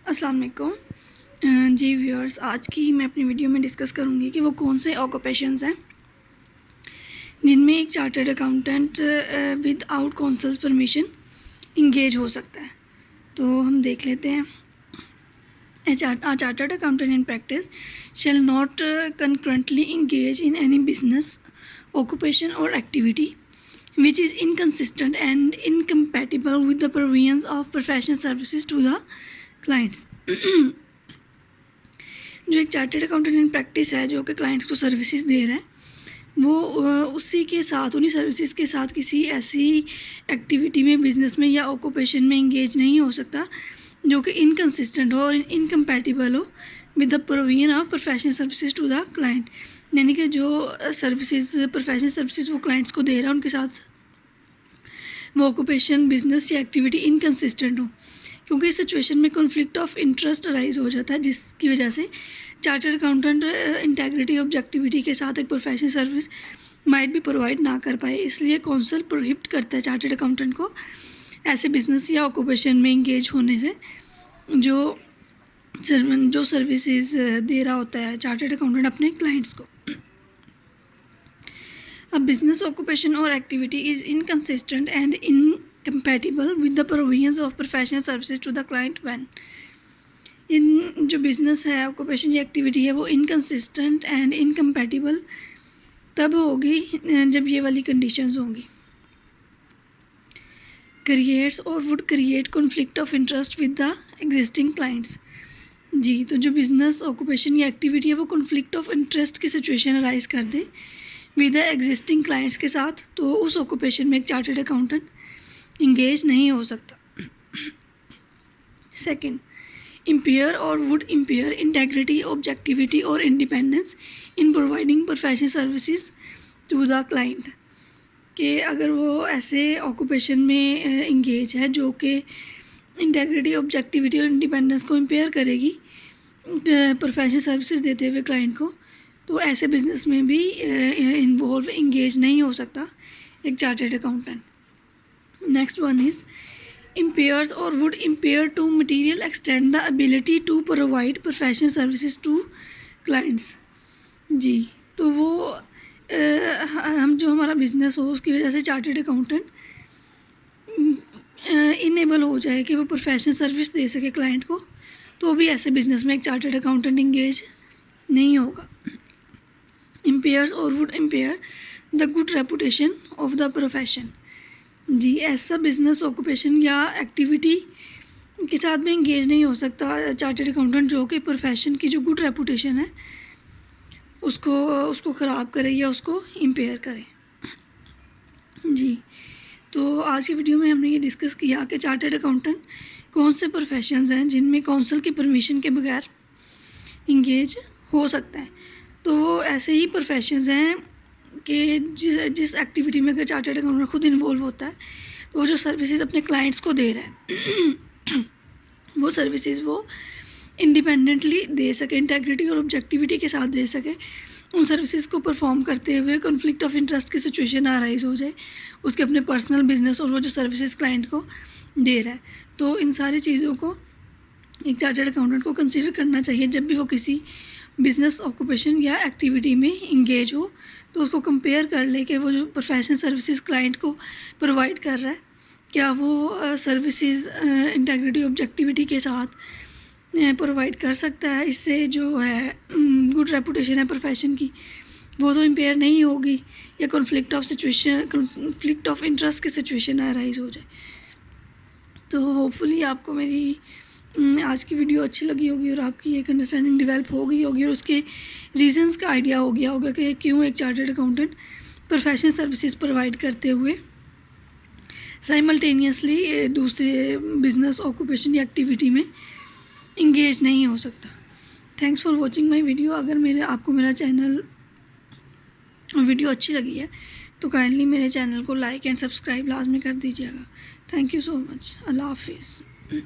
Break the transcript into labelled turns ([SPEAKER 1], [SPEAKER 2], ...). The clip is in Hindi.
[SPEAKER 1] अस्सलाम वालेकुम जी व्यूअर्स, आज की मैं अपनी वीडियो में डिस्कस करूंगी कि वो कौन से ऑक्यूपेशंस हैं जिनमें एक chartered accountant with out councils permission engage हो सकता है। तो हम देख लेते हैं। A chartered accountant in practice shall not concurrently engage in any business, occupation or activity which is inconsistent and incompatible with the provisions of professional services to the clients। जो एक चार्टर्ड अकाउंटेंट इन प्रैक्टिस है, जो कि क्लाइंट्स को सर्विसेज दे रहा है, वो उसी के साथ, उन्हीं सर्विसेज के साथ किसी ऐसी एक्टिविटी में, बिजनेस में या ऑक्यूपेशन में इंगेज नहीं हो सकता जो कि इनकन्सिस्टेंट हो और इनकम्पैटिबल हो with the provision of professional services to the client. यानी कि जो सर्विसेज, प्रोफेशनल सर्विसेज वो क्लाइंट्स को दे रहा है, उनके साथ वो ऑक्यूपेशन, बिजनेस या एक्टिविटी इनकन्सिस्टेंट हो, क्योंकि इस सिचुएशन में कॉन्फ्लिक्ट ऑफ इंटरेस्ट अराइज हो जाता है, जिसकी वजह से चार्टर्ड अकाउंटेंट इंटेग्रिटी, ऑब्जेक्टिविटी के साथ एक प्रोफेशनल सर्विस माइट भी प्रोवाइड ना कर पाए। इसलिए काउंसिल प्रोहिबिट करता है चार्टर्ड अकाउंटेंट को ऐसे बिजनेस या ऑक्यूपेशन में इंगेज होने से जो सर्विसेज दे रहा होता है चार्टर्ड अकाउंटेंट अपने क्लाइंट्स को। A business occupation or activity is inconsistent and incompatible with the provisions of professional services to the client when इन जो बिज़नेस है, ऑक्यूपेशन या एक्टिविटी है, वो इनकन्सिस्टेंट एंड इनकम्पैटिबल तब होगी जब ये वाली कंडीशंस होंगी। क्रिएट्स और would create conflict of interest with the existing clients. जी, तो जो बिज़नेस, ऑक्यूपेशन या एक्टिविटी है वो कॉन्फ्लिक्ट ऑफ इंटरेस्ट की सिचुएशन अराइज कर दे विद द एग्जिस्टिंग क्लाइंट्स के साथ, तो उस ऑक्यूपेशन में एक चार्टर्ड अकाउंटेंट इंगेज नहीं हो सकता। सेकंड, इम्पेयर और वुड इम्पेयर इंटेग्रिटी, ऑब्जेक्टिविटी और independence in providing professional services to the client. कि अगर वो ऐसे ऑक्यूपेशन में इंगेज है जो कि इंटेग्रिटी, ऑब्जेक्टिविटी और इंडिपेंडेंस को इम्पेयर करेगी प्रोफेशनल सर्विसेज देते हुए क्लाइंट को, तो ऐसे बिजनेस में भी इन्वॉल्व इंगेज नहीं हो सकता एक chartered accountant. Next one is impairs or would impair to material extent the ability to provide professional services to clients। जी, तो वो हम जो हमारा बिज़नेस हो उसकी वजह से चार्टर्ड अकाउंटेंट इनेबल हो जाए कि वो प्रोफेशनल सर्विस दे सके क्लाइंट को, तो भी ऐसे बिज़नेस में एक चार्टर्ड अकाउंटेंट इंगेज नहीं होगा। impairs or would impair the good reputation of the profession। जी, ऐसा बिज़नेस, ऑक्यूपेशन या एक्टिविटी के साथ में इंगेज नहीं हो सकता चार्टर्ड अकाउंटेंट जो कि प्रोफेशन की जो गुड रेपुटेशन है उसको ख़राब करे या उसको इम्पेयर करे। जी, तो आज की वीडियो में हमने ये डिस्कस किया कि चार्टर्ड अकाउंटेंट कौन से प्रोफेशंस हैं जिनमें काउंसिल की परमिशन के बगैर इंगेज हो सकता है। तो वो ऐसे ही प्रोफेशंस हैं कि जिस एक्टिविटी में अगर चार्टर्ड अकाउंटेंट खुद इन्वॉल्व होता है, तो वो जो सर्विसेज अपने क्लाइंट्स को दे रहा है वो सर्विसेज वो इंडिपेंडेंटली दे सके, इंटेग्रिटी और ऑब्जेक्टिविटी के साथ दे सके। उन सर्विसेज को परफॉर्म करते हुए कॉन्फ्लिक्ट ऑफ इंटरेस्ट की सिचुएशन अराइज हो जाए उसके अपने पर्सनल बिजनेस और वो जो सर्विसेज क्लाइंट को दे रहा है। तो इन सारी चीज़ों को एक चार्टर्ड अकाउंटेंट को कंसिडर करना चाहिए जब भी वो किसी बिज़नेस, ऑक्यूपेशन या एक्टिविटी में इंगेज हो, तो उसको कंपेयर कर ले कि वो जो प्रोफेशनल सर्विसेज क्लाइंट को प्रोवाइड कर रहा है, क्या वो सर्विसेज इंटेग्रिटी, ऑब्जेक्टिविटी के साथ प्रोवाइड कर सकता है। इससे जो है गुड रेपुटेशन है प्रोफेशन की, वो तो इम्पेयर नहीं होगी, या कॉन्फ्लिक्ट ऑफ इंटरेस्ट की सिचुएशन अराइज हो जाए। तो होपफुली आपको मेरी आज की वीडियो अच्छी लगी होगी और आपकी एक अंडरस्टैंडिंग डेवलप हो गई होगी और उसके रीजंस का आइडिया हो गया होगा कि क्यों एक chartered accountant professional services provide करते हुए साइमल्टेनियसली दूसरे बिजनेस, ऑक्यूपेशन या एक्टिविटी में इंगेज नहीं हो सकता। Thanks for watching my video. अगर आपको मेरा चैनल और वीडियो अच्छी लगी है तो काइंडली मेरे चैनल को लाइक एंड सब्सक्राइब लाजमी कर दीजिएगा। Thank you so much. अल्लाह हाफिज़।